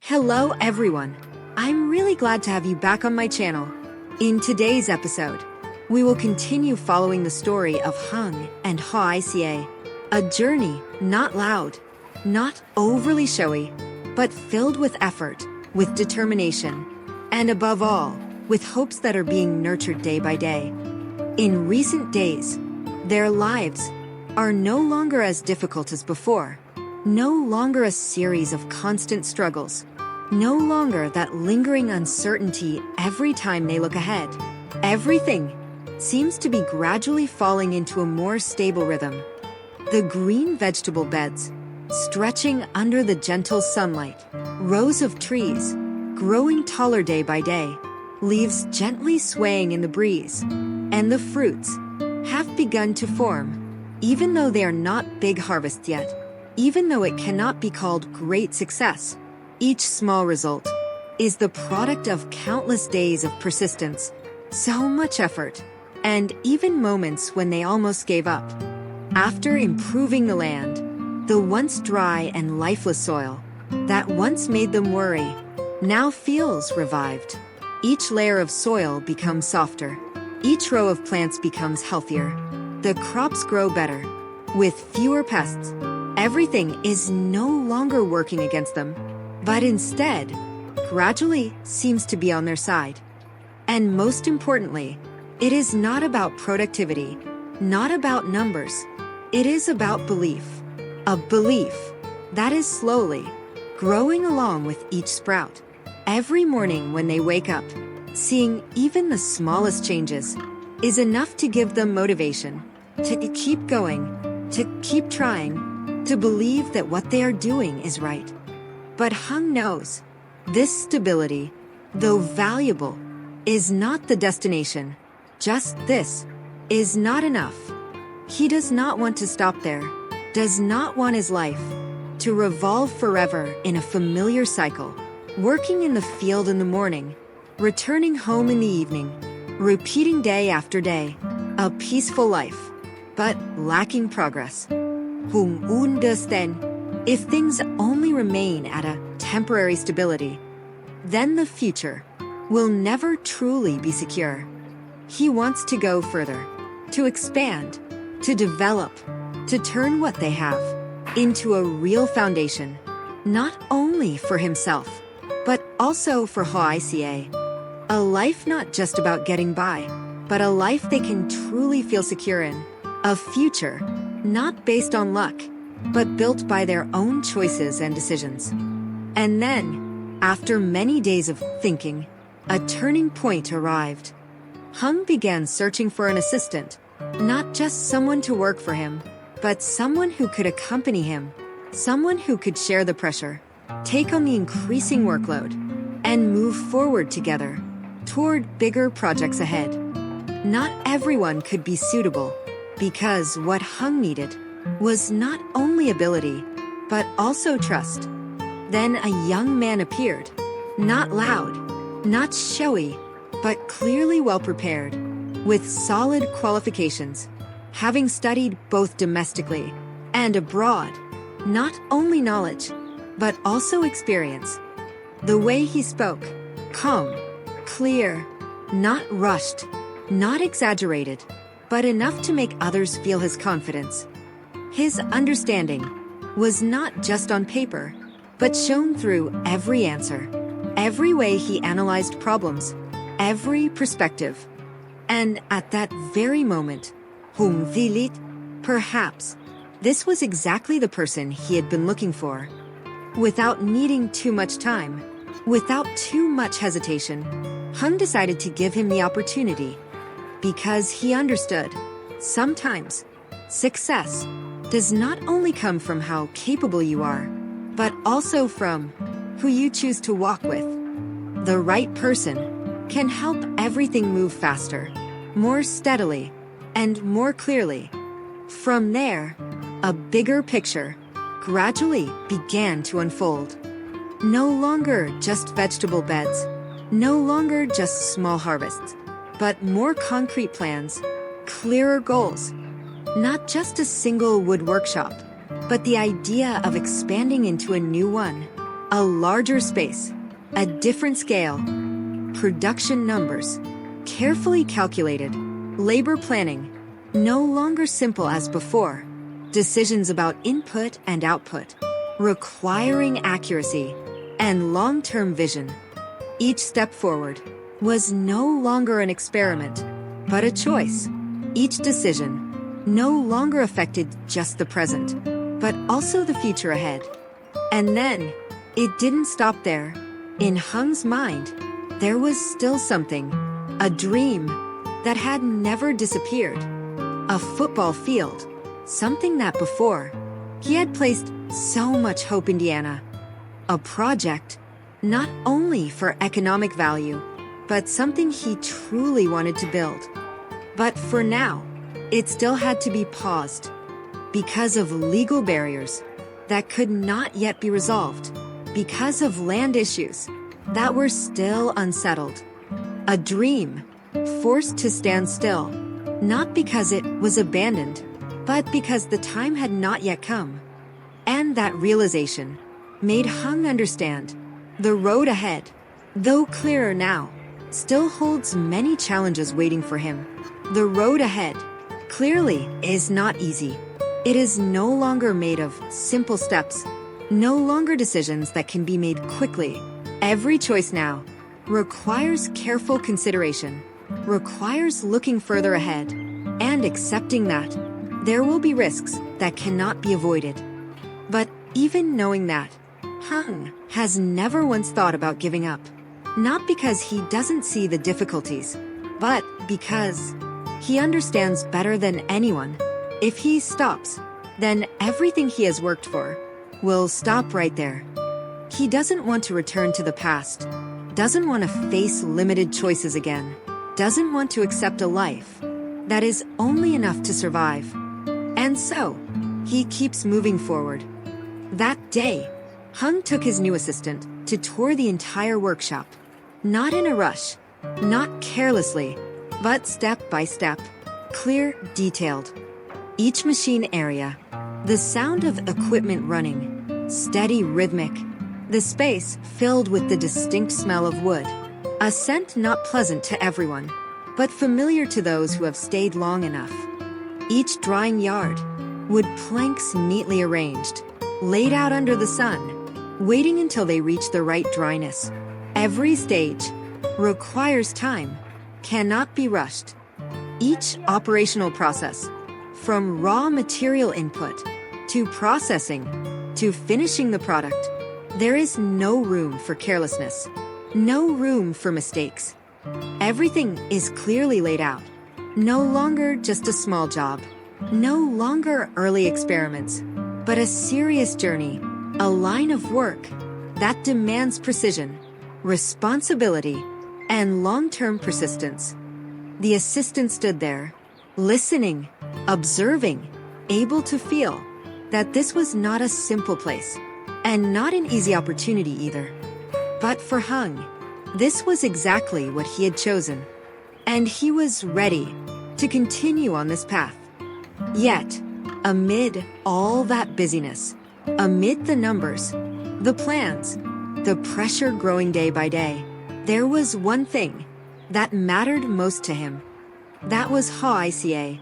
Hello everyone! I'm really glad to have you back on my channel. In today's episode, we will continue following the story of Hung and Hoai, a journey not loud, not overly showy, but filled with effort, with determination, and above all, with hopes that are being nurtured day by day. In recent days, their lives are no longer as difficult as before, no longer a series of constant struggles, no longer that lingering uncertainty every time they look ahead. Everything seems to be gradually falling into a more stable rhythm. The green vegetable beds, stretching under the gentle sunlight, rows of trees, growing taller day by day, leaves gently swaying in the breeze, and the fruits have begun to form, even though they are not big harvests yet, even though it cannot be called great success. Each small result is the product of countless days of persistence, so much effort, and even moments when they almost gave up. After improving the land, the once dry and lifeless soil that once made them worry now feels revived. Each layer of soil becomes softer. Each row of plants becomes healthier. The crops grow better, with fewer pests. Everything is no longer working against them, but instead, gradually seems to be on their side. And most importantly, it is not about productivity, not about numbers. It is about belief. A belief that is slowly growing along with each sprout. Every morning when they wake up, seeing even the smallest changes is enough to give them motivation, to keep going, to keep trying, to believe that what they are doing is right. But Hung knows this stability, though valuable, is not the destination. Just this is not enough. He does not want to stop there, does not want his life to revolve forever in a familiar cycle, working in the field in the morning, returning home in the evening, repeating day after day, a peaceful life, but lacking progress. Hung understand. If things only remain at a temporary stability, then the future will never truly be secure. He wants to go further, to expand, to develop, to turn what they have into a real foundation, not only for himself, but also for Hoai. A life not just about getting by, but a life they can truly feel secure in. A future not based on luck, but built by their own choices and decisions. And then, after many days of thinking, a turning point arrived. Hung began searching for an assistant, not just someone to work for him, but someone who could accompany him, someone who could share the pressure, take on the increasing workload, and move forward together toward bigger projects ahead. Not everyone could be suitable, because what Hung needed was not only ability, but also trust. Then a young man appeared, not loud, not showy, but clearly well prepared, with solid qualifications, having studied both domestically and abroad, not only knowledge, but also experience. The way he spoke, calm, clear, not rushed, not exaggerated, but enough to make others feel his confidence. His understanding was not just on paper, but shown through every answer, every way he analyzed problems, every perspective. And at that very moment, Hung Vilit, perhaps, this was exactly the person he had been looking for. Without needing too much time, without too much hesitation, Hung decided to give him the opportunity, because he understood, sometimes, success does not only come from how capable you are, but also from who you choose to walk with. The right person can help everything move faster, more steadily, and more clearly. From there, a bigger picture gradually began to unfold. No longer just vegetable beds, no longer just small harvests, but more concrete plans, clearer goals. Not just a single wood workshop, but the idea of expanding into a new one, A larger space, a different scale, production numbers, carefully calculated, labor planning, no longer simple as before, decisions about input and output, requiring accuracy and long-term vision. Each step forward was no longer an experiment, but a choice. Each decision no longer affected just the present, but also the future ahead. And then, it didn't stop there. In Hung's mind, there was still something, a dream that had never disappeared. A football field, something that before, he had placed so much hope in Indiana. A project, not only for economic value, but something he truly wanted to build. But for now, it still had to be paused because of legal barriers that could not yet be resolved, because of land issues that were still unsettled. A dream forced to stand still, not because it was abandoned, but because the time had not yet come. And that realization made Hung understand the road ahead, though clearer now, still holds many challenges waiting for him. The road ahead, clearly, is not easy. It is no longer made of simple steps, no longer decisions that can be made quickly. Every choice now requires careful consideration, requires looking further ahead, and accepting that there will be risks that cannot be avoided. But even knowing that, Hung has never once thought about giving up. Not because he doesn't see the difficulties, but because he understands better than anyone. If he stops, then everything he has worked for will stop right there. He doesn't want to return to the past, doesn't want to face limited choices again, doesn't want to accept a life that is only enough to survive. And so, he keeps moving forward. That day, Hung took his new assistant to tour the entire workshop. Not in a rush, not carelessly, but step by step, clear, detailed. Each machine area, the sound of equipment running, steady, rhythmic, the space filled with the distinct smell of wood, a scent not pleasant to everyone, but familiar to those who have stayed long enough. Each drying yard, wood planks neatly arranged, laid out under the sun, waiting until they reach the right dryness. Every stage requires time, cannot be rushed. Each operational process, from raw material input to processing to finishing the product, there is no room for carelessness, no room for mistakes. Everything is clearly laid out. No longer just a small job, no longer early experiments, but a serious journey, a line of work that demands precision, responsibility, and long-term persistence. The assistant stood there, listening, observing, able to feel that this was not a simple place, and not an easy opportunity either. But for Hung, this was exactly what he had chosen, and he was ready to continue on this path. Yet, amid all that busyness, amid the numbers, the plans, the pressure growing day by day, there was one thing that mattered most to him. That was Hoai.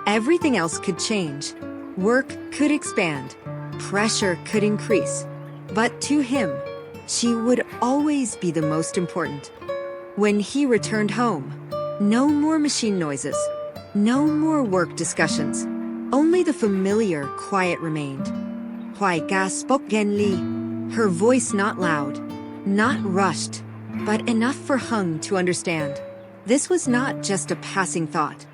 Everything else could change. Work could expand. Pressure could increase. But to him, she would always be the most important. When he returned home, no more machine noises, no more work discussions. Only the familiar quiet remained. Hoai spoke gently, her voice not loud, not rushed, but enough for Hung to understand. This was not just a passing thought.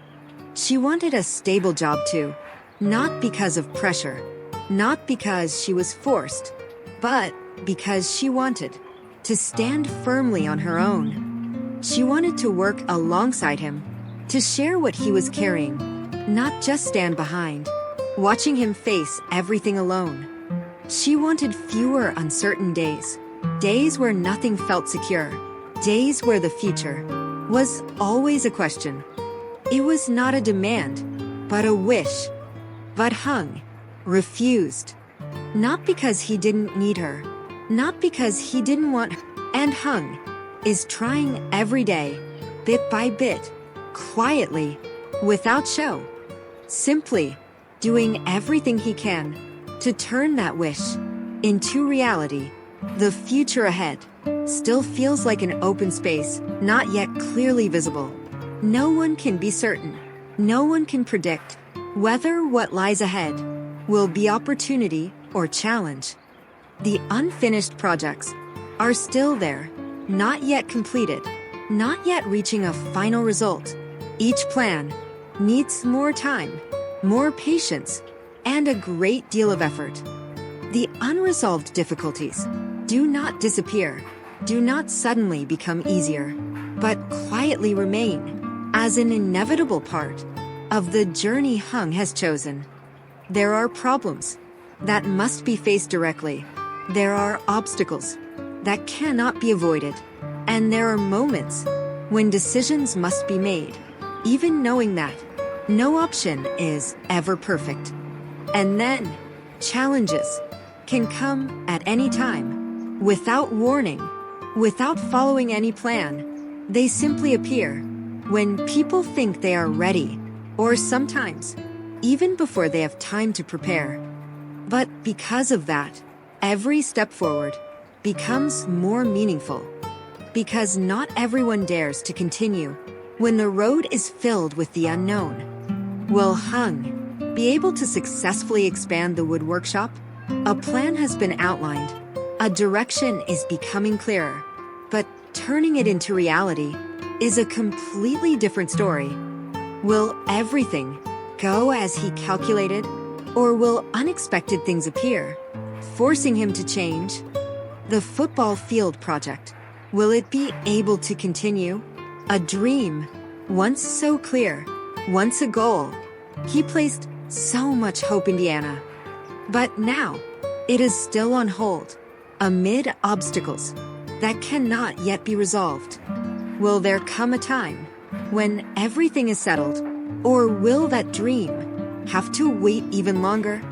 She wanted a stable job too, not because of pressure, not because she was forced, but because she wanted to stand firmly on her own. She wanted to work alongside him, to share what he was carrying, not just stand behind, watching him face everything alone. She wanted fewer uncertain days, days where nothing felt secure, days where the future was always a question. It was not a demand, but a wish. But Hung refused, not because he didn't need her, not because he didn't want, and Hung is trying every day, bit by bit, quietly, without show, simply doing everything he can to turn that wish into reality. The future ahead still feels like an open space, not yet clearly visible. No one can be certain, no one can predict whether what lies ahead will be opportunity or challenge. The unfinished projects are still there, not yet completed, not yet reaching a final result. Each plan needs more time, more patience, and a great deal of effort. The unresolved difficulties do not disappear, do not suddenly become easier, but quietly remain as an inevitable part of the journey Hung has chosen. There are problems that must be faced directly. There are obstacles that cannot be avoided. And there are moments when decisions must be made, even knowing that no option is ever perfect. And then, challenges can come at any time, without warning, without following any plan. They simply appear when people think they are ready, or sometimes even before they have time to prepare. But because of that, every step forward becomes more meaningful. Because not everyone dares to continue when the road is filled with the unknown. Will Hung be able to successfully expand the wood workshop? A plan has been outlined. A direction is becoming clearer. But turning it into reality is a completely different story. Will everything go as he calculated? Or will unexpected things appear, forcing him to change? The football field project. Will it be able to continue? A dream, once so clear, once a goal. He placed so much hope in Diana. But now, it is still on hold, amid obstacles that cannot yet be resolved. Will there come a time when everything is settled, or will that dream have to wait even longer?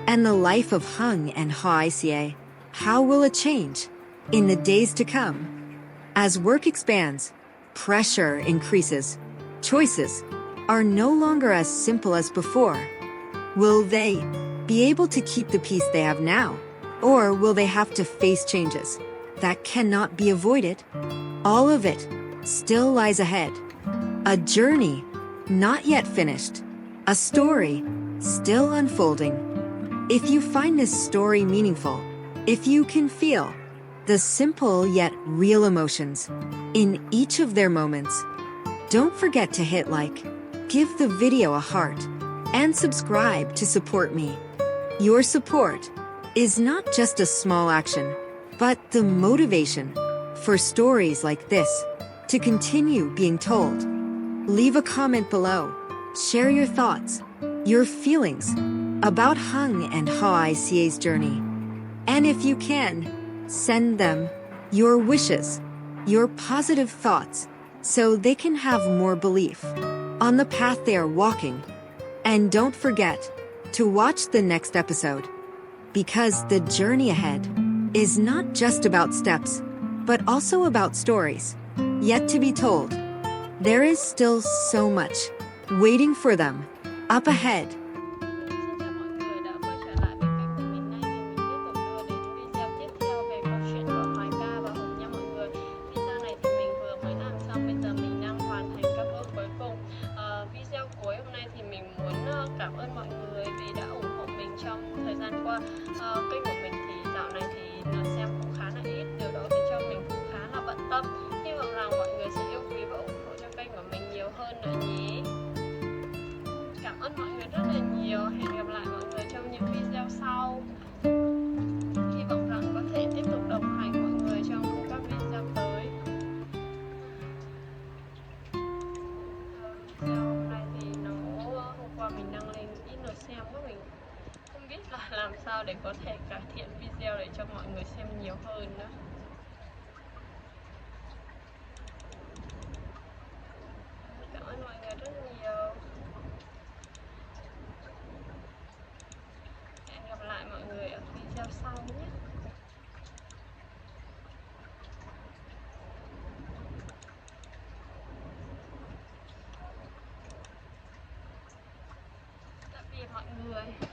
And the life of Hung and Hoai, how will it change in the days to come? As work expands, pressure increases. Choices are no longer as simple as before. Will they be able to keep the peace they have now? Or will they have to face changes that cannot be avoided? All of it still lies ahead. A journey not yet finished. A story still unfolding. If you find this story meaningful, if you can feel the simple yet real emotions in each of their moments, don't forget to hit like, give the video a heart, and subscribe to support me. Your support is not just a small action, but the motivation for stories like this to continue being told. Leave a comment below. Share your thoughts, your feelings about Hung and Hoai's journey. And if you can, send them your wishes, your positive thoughts, so they can have more belief on the path they are walking. And don't forget to watch the next episode, because the journey ahead is not just about steps, but also about stories yet to be told. There is still so much waiting for them up ahead. Xin chào mọi người đã quay trở lại với kênh của mình. Nay thì mình tiếp tục đưa đến video tiếp theo về câu chuyện của Hoài Ca và Hùng nha mọi người. Video này thì mình vừa mới làm xong, bây giờ mình đang hoàn thành các bước cuối cùng. Video cuối hôm nay thì mình muốn cảm ơn mọi người vì đã ủng hộ mình trong thời gian qua. Kênh của mình thì dạo này thì lượt xem cũng khá là ít, điều đó khiến cho mình cũng khá là bận tâm. Hy vọng rằng mọi người sẽ yêu quý và ủng hộ cho kênh của mình nhiều hơn nữa nhé. Cảm ơn mọi người rất là nhiều. Hẹn gặp lại mọi người trong những video sau. Hy vọng rằng có thể tiếp tục đồng hành mọi người trong các video tới. Video hôm nay thì hôm qua mình đăng lên ít người xem quá, mình không biết là làm sao để có thể cải thiện video để cho mọi người xem nhiều hơn nữa. Cảm ơn mọi người rất nhiều. Hẹn gặp lại mọi người ở video sau nhé. người.